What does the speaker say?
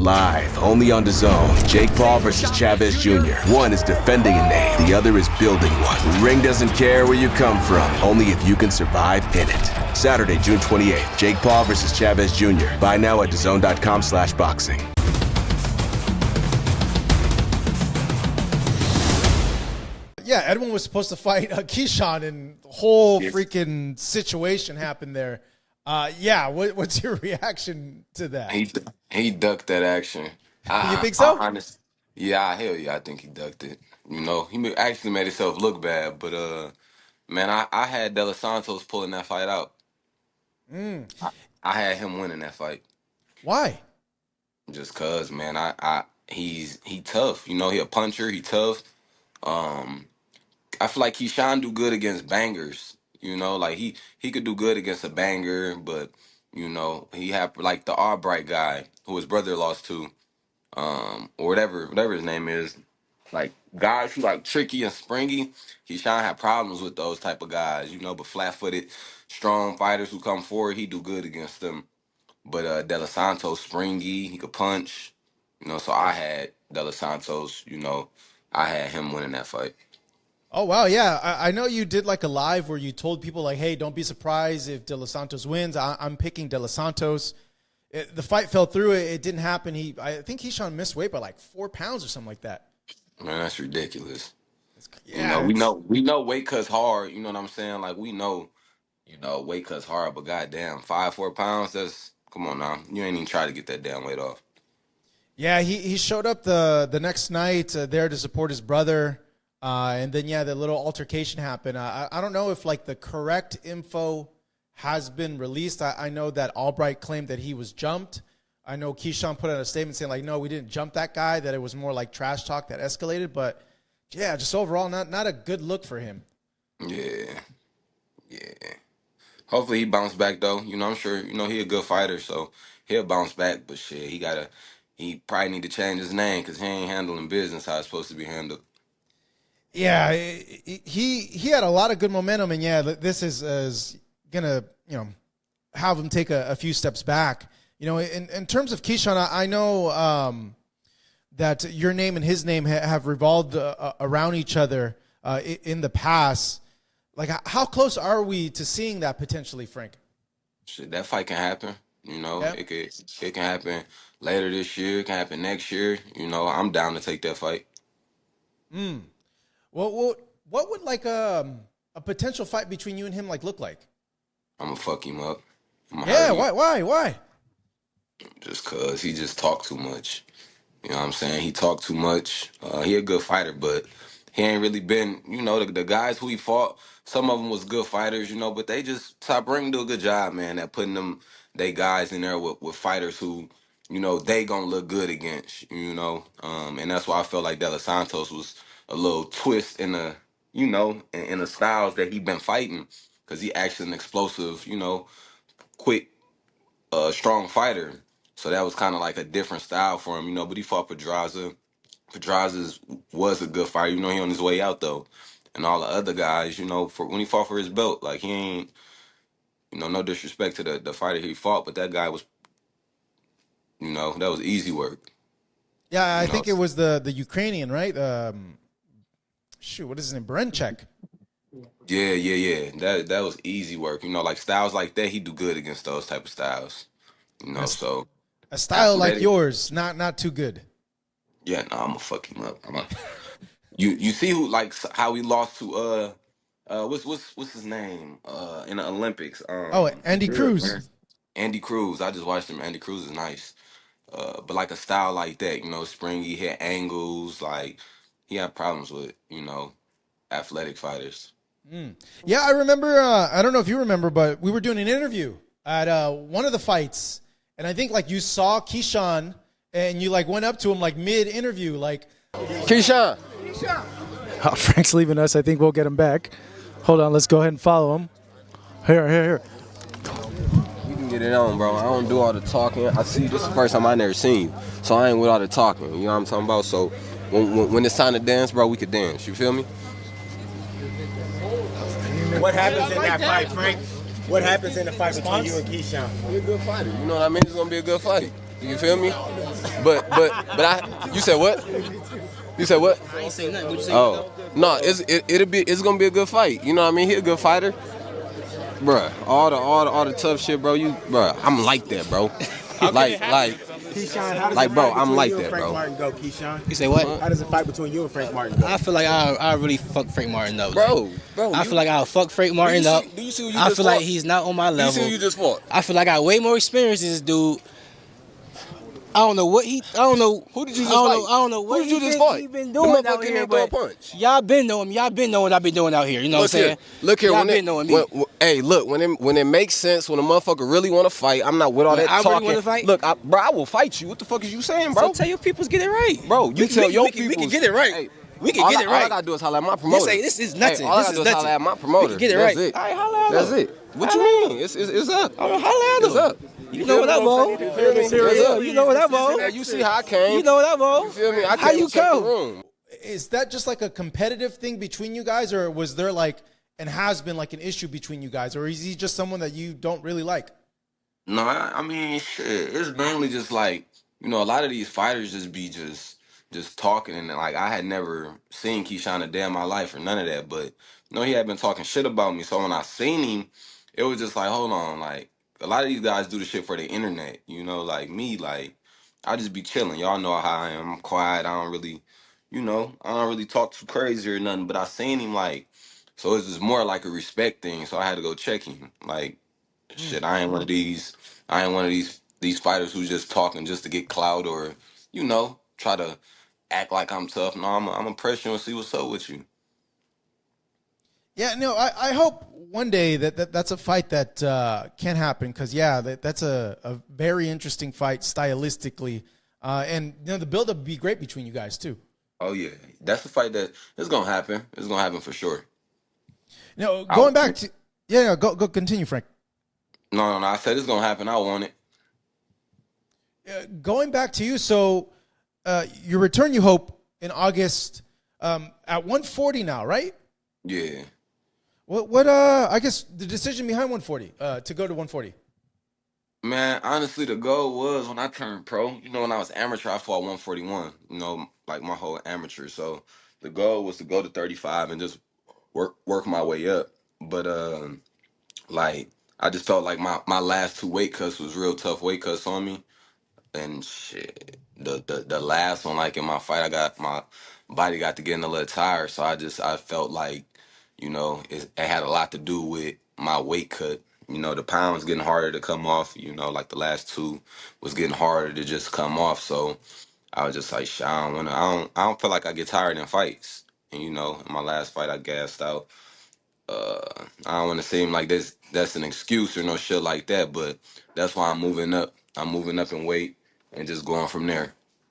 Live, only on DAZN. Jake Paul versus Chavez Jr. One is defending a name, the other is building one. The ring doesn't care where you come from, only if you can survive in it. Saturday, June 28th, Jake Paul versus Chavez Jr. Buy now at DAZN.com/boxing. Yeah, Edwin was supposed to fight Keyshawn, and the whole freaking situation happened there. What's your reaction to that? He ducked that action. You think so? Hell yeah, I think he ducked it. He actually made himself look bad, but man, I had De Los Santos pulling that fight out. I had him winning that fight. Why? Just cause, man, he tough. He a puncher. He tough. I feel like Keshan do good against bangers. Like he could do good against a banger, but he have like the Albright guy who his brother lost to, or whatever his name is. Like guys who like tricky and springy, Keshan had problems with those type of guys. But flat-footed, strong fighters who come forward, he do good against them. But De Los Santos springy, he could punch. So I had De Los Santos. I had him winning that fight. Oh, wow, yeah. I know you did like a live where you told people like, hey, don't be surprised if De Los Santos wins. I'm picking De Los Santos. The fight fell through. It didn't happen. I think Keyshawn missed weight by like 4 pounds or something like that. Man, that's ridiculous. Yeah, we know weight cuts hard. You know what I'm saying? Like we know, weight cuts hard, but goddamn, 4 pounds, come on now. You ain't even try to get that damn weight off. Yeah, he showed up the next night there to support his brother. And then, the little altercation happened. I don't know if, like, the correct info has been released. I know that Albright claimed that he was jumped. I know Keyshawn put out a statement saying, like, no, we didn't jump that guy, that it was more like trash talk that escalated. But, yeah, just overall, not a good look for him. Yeah. Hopefully he bounced back, though. I'm sure, he a good fighter, so he'll bounce back. But, shit, he probably need to change his name because he ain't handling business how it's supposed to be handled. Yeah, he had a lot of good momentum, and this is gonna have him take a few steps back. In terms of Keyshawn, I know that your name and his name have revolved around each other in the past. Like, how close are we to seeing that potentially, Frank? Shit, that fight can happen. It can happen later this year. It can happen next year. I'm down to take that fight. Well, what would like a potential fight between you and him look like? I'm gonna fuck him up. Yeah, why? Just cause he just talk too much. You know what I'm saying? He talk too much. He a good fighter, but he ain't really been. The guys who he fought, some of them was good fighters. But they just Top Rank do a good job, man, at putting they guys in there with fighters who, they gonna look good against. And that's why I felt like De Los Santos was a little twist in the, in the styles that he been fighting, because he actually an explosive, quick, strong fighter. So that was kind of like a different style for him, but he fought Pedraza. Pedraza was a good fighter. He on his way out, though. And all the other guys, for when he fought for his belt, like he ain't, no disrespect to the fighter he fought, but that guy was, that was easy work. Yeah, I think it was the Ukrainian, right? What is his name? Berenchek. Yeah. That was easy work. Like styles like that, he do good against those type of styles. So a style like yours, not too good. Yeah, no, I'm gonna fuck him up. You see who, like, how he lost to what's his name in the Olympics? Andy Cruz. Man. Andy Cruz. I just watched him. Andy Cruz is nice. But like a style like that, springy, hit angles, like he had problems with, athletic fighters. Yeah, I remember. I don't know if you remember, but we were doing an interview at one of the fights, and I think like you saw Keyshawn, and you like went up to him like mid-interview, like, Keyshawn. Oh, Frank's leaving us. I think we'll get him back. Hold on, let's go ahead and follow him. Here. You can get it on, bro. I don't do all the talking. I see this is the first time I never seen you, so I ain't with all the talking. You know what I'm talking about? So when it's time to dance, bro, we could dance. You feel me? What happens in that fight, Frank? What happens in the fight between you and Keyshawn? Be a good fighter. You know what I mean? It's gonna be a good fight. You feel me? But you said what? You said what? I ain't say nothing. What you say? Oh, no, it's gonna be a good fight. You know what I mean? He a good fighter, bruh. All the tough shit, bro. Bruh, I'm like that, bro. like Keyshawn, how does Like, the bro, fight I'm between like you and that, Frank bro. Martin go, Keyshawn? You say what? How does the fight between you and Frank Martin go? I feel like I really fuck Frank Martin up. Bro. I feel like I'll fuck Frank Martin up. Do you see who you I just feel like fought? he's not on my Do you level. see who you just fought? I feel like I got way more experience than this dude. I don't know what he. I don't know. Who did you just I don't fight? know. I don't know what Who did you just been- fight? he been The doing motherfucker out came here. in throw a But punch. y'all been knowing me. Y'all been knowing what I've been doing out here. You know what I'm saying? Look here. Y'all When been knowing me. hey, look. When it makes sense, when a motherfucker really want to fight, I'm not with all When that I really talking. wanna fight? Look, bro, I will fight you. What the fuck is you saying, bro? So tell your peoples get it right, Bro, you tell your we people. can get it right. Hey, We can get it All I right. gotta do is holler at my promoter. This is nothing. Hey, all I This gotta is do is holler nothing. at my promoter. We can get it That's right. it. All right, holla at That's him. it. What you Holla at mean? It's up. I'm gonna holla at It's him. up. You know what up, bro? You know what up, bro? Hey, you see how I came? You know what up, bro? You feel me? I How came you to check the come? room. Is that just like a competitive thing between you guys, or was there like and has been like an issue between you guys, or is he just someone that you don't really like? No, I mean, shit. It's mainly just like, a lot of these fighters just talking, and like I had never seen Keyshawn a day in my life or none of that, but he had been talking shit about me. So when I seen him, it was just like, hold on, like a lot of these guys do the shit for the internet, like me, like I just be chilling. Y'all know how I am. I'm quiet. I don't really talk too crazy or nothing. But I seen him like, so it's just more like a respect thing. So I had to go check him, like. Shit, I ain't one of these. I ain't one of these fighters who's just talking just to get clout or, try to act like I'm tough. No, I'm gonna press you and see what's up with you. Yeah, no, I hope one day that's a fight that can happen, because that's a very interesting fight stylistically, and the build-up would be great between you guys too. Oh yeah, that's a fight that is gonna happen. It's gonna happen for sure. Going back to go continue, Frank. No. I said it's gonna happen. I want it. Going back to you, so your return, you hope, in August at 140 now, right? Yeah. What I guess the decision behind 140 to go to 140. Man, honestly, the goal was when I turned pro. When I was amateur, I fought 141. Like my whole amateur. So the goal was to go to 35 and just work my way up. But like I just felt like my last two weight cuts was real tough weight cuts on me. And shit, the last one, like in my fight, I got my body got to getting a little tired, so I felt like, it had a lot to do with my weight cut. The pounds getting harder to come off. Like the last two was getting harder to just come off. So I was just like, shit, I don't feel like I get tired in fights. And in my last fight, I gassed out. I don't want to seem like that's an excuse or no shit like that, but that's why I'm moving up. I'm moving up in weight and just going from there.